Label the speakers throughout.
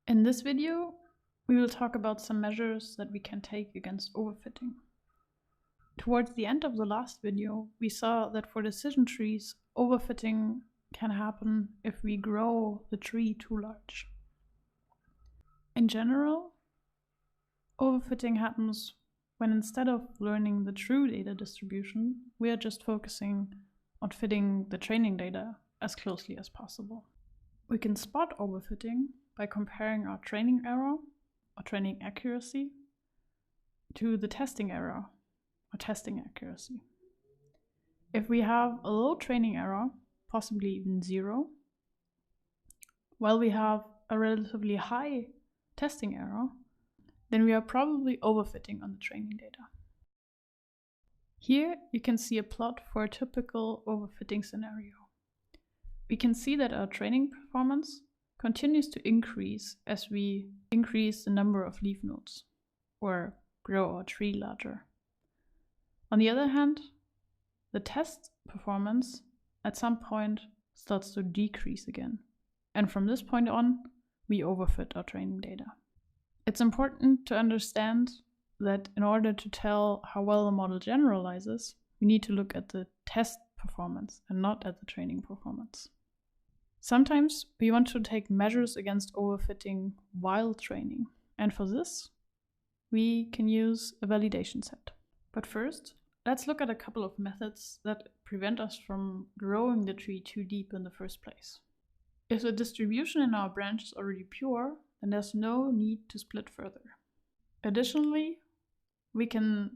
Speaker 1: In this video, we will talk about some measures that we can take against overfitting. Towards the end of the last video, we saw that for decision trees, overfitting can happen if we grow the tree too large. In general, overfitting happens when instead of learning the true data distribution, we are just focusing on fitting the training data as closely as possible. We can spot overfitting by comparing our training error or training accuracy to the testing error or testing accuracy. If we have a low training error, possibly even 0, while we have a relatively high testing error, then we are probably overfitting on the training data. Here you can see a plot for a typical overfitting scenario. We can see that our training performance continues to increase as we increase the number of leaf nodes or grow our tree larger. On the other hand, the test performance at some point starts to decrease again. And from this point on, we overfit our training data. It's important to understand that in order to tell how well the model generalizes, we need to look at the test performance and not at the training performance. Sometimes we want to take measures against overfitting while training, and for this, we can use a validation set. But first, let's look at a couple of methods that prevent us from growing the tree too deep in the first place. If the distribution in our branch is already pure, then there's no need to split further. Additionally, we can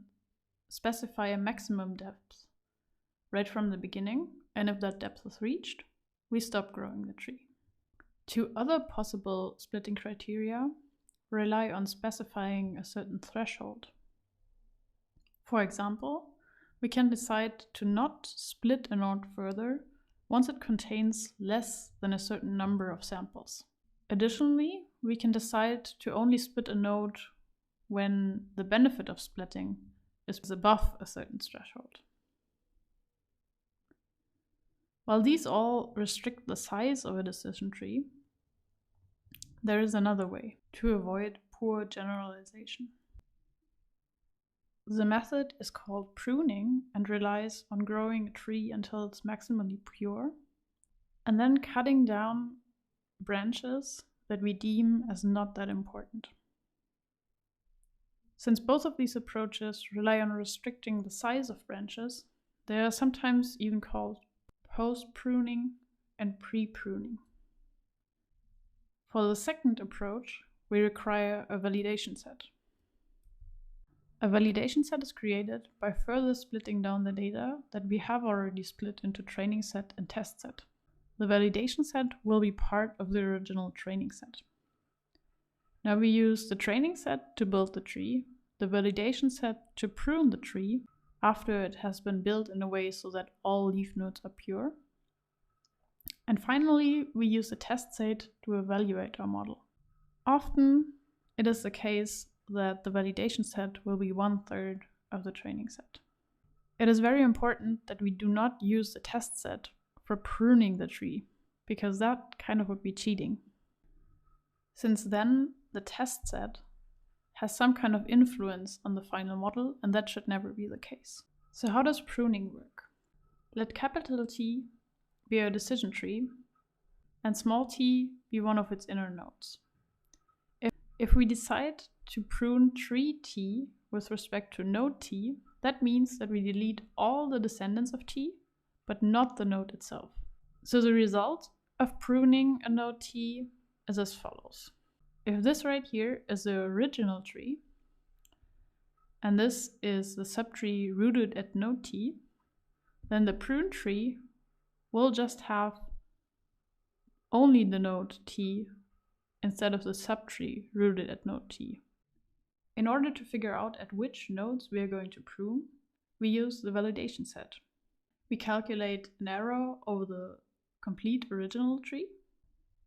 Speaker 1: specify a maximum depth right from the beginning, and if that depth is reached, we stop growing the tree. Two other possible splitting criteria rely on specifying a certain threshold. For example, we can decide to not split a node further once it contains less than a certain number of samples. Additionally, we can decide to only split a node when the benefit of splitting is above a certain threshold. While these all restrict the size of a decision tree, there is another way to avoid poor generalization. The method is called pruning and relies on growing a tree until it's maximally pure, and then cutting down branches that we deem as not that important. Since both of these approaches rely on restricting the size of branches, they are sometimes even called post-pruning and pre-pruning. For the second approach, we require a validation set. A validation set is created by further splitting down the data that we have already split into training set and test set. The validation set will be part of the original training set. Now we use the training set to build the tree, the validation set to prune the tree after it has been built in a way so that all leaf nodes are pure. And finally, we use the test set to evaluate our model. Often, it is the case that the validation set will be 1/3 of the training set. It is very important that we do not use the test set for pruning the tree, because that kind of would be cheating. Since then, the test set has some kind of influence on the final model, and that should never be the case. So how does pruning work? Let capital T be a decision tree, and small t be one of its inner nodes. If we decide to prune tree T with respect to node T, that means that we delete all the descendants of T, but not the node itself. So the result of pruning a node T is as follows. If this right here is the original tree, and this is the subtree rooted at node T, then the pruned tree will just have only the node T instead of the subtree rooted at node T. In order to figure out at which nodes we are going to prune, we use the validation set. We calculate an error over the complete original tree.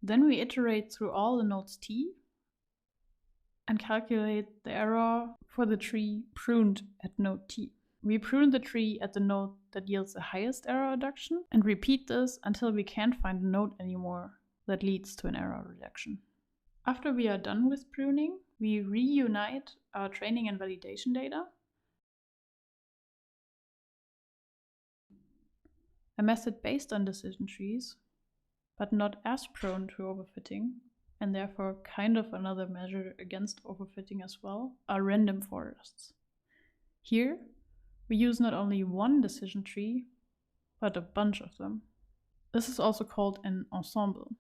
Speaker 1: Then we iterate through all the nodes T and calculate the error for the tree pruned at node T. We prune the tree at the node that yields the highest error reduction and repeat this until we can't find a node anymore that leads to an error reduction. After we are done with pruning, we reunite our training and validation data. A method based on decision trees, but not as prone to overfitting, and therefore kind of another measure against overfitting as well, are random forests. Here, we use not only one decision tree, but a bunch of them. This is also called an ensemble.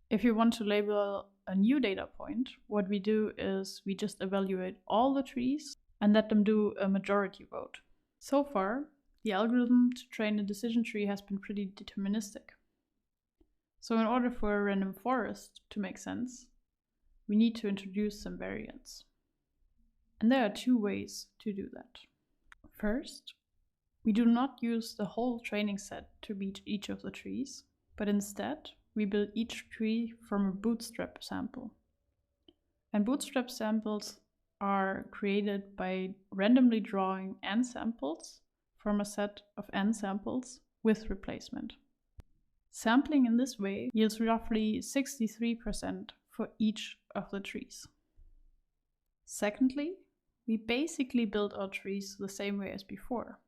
Speaker 1: If you want to label a new data point, what we do is we just evaluate all the trees and let them do a majority vote. So far, the algorithm to train a decision tree has been pretty deterministic. So in order for a random forest to make sense, we need to introduce some variance. And there are two ways to do that. First, we do not use the whole training set to beat each of the trees, but instead we build each tree from a bootstrap sample. And bootstrap samples are created by randomly drawing n samples from a set of n samples with replacement. Sampling in this way yields roughly 63% for each of the trees. Secondly, we basically build our trees the same way as before.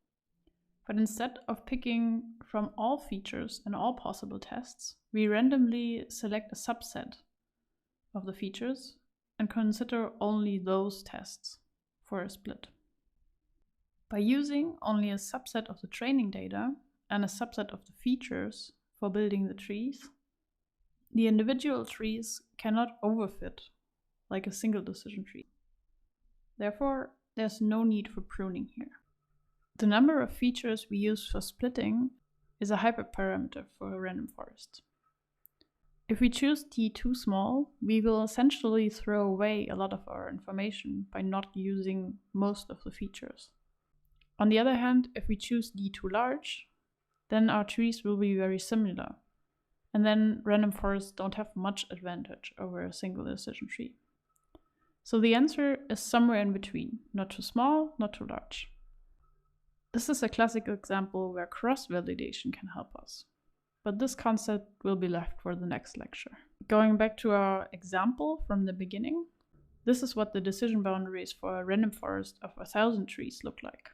Speaker 1: But instead of picking from all features and all possible tests, we randomly select a subset of the features and consider only those tests for a split. By using only a subset of the training data and a subset of the features for building the trees, the individual trees cannot overfit like a single decision tree. Therefore, there's no need for pruning here. The number of features we use for splitting is a hyperparameter for a random forest. If we choose d too small, we will essentially throw away a lot of our information by not using most of the features. On the other hand, if we choose d too large, then our trees will be very similar, and then random forests don't have much advantage over a single decision tree. So the answer is somewhere in between, not too small, not too large. This is a classic example where cross-validation can help us, but this concept will be left for the next lecture. Going back to our example from the beginning, this is what the decision boundaries for a random forest of 1,000 trees look like.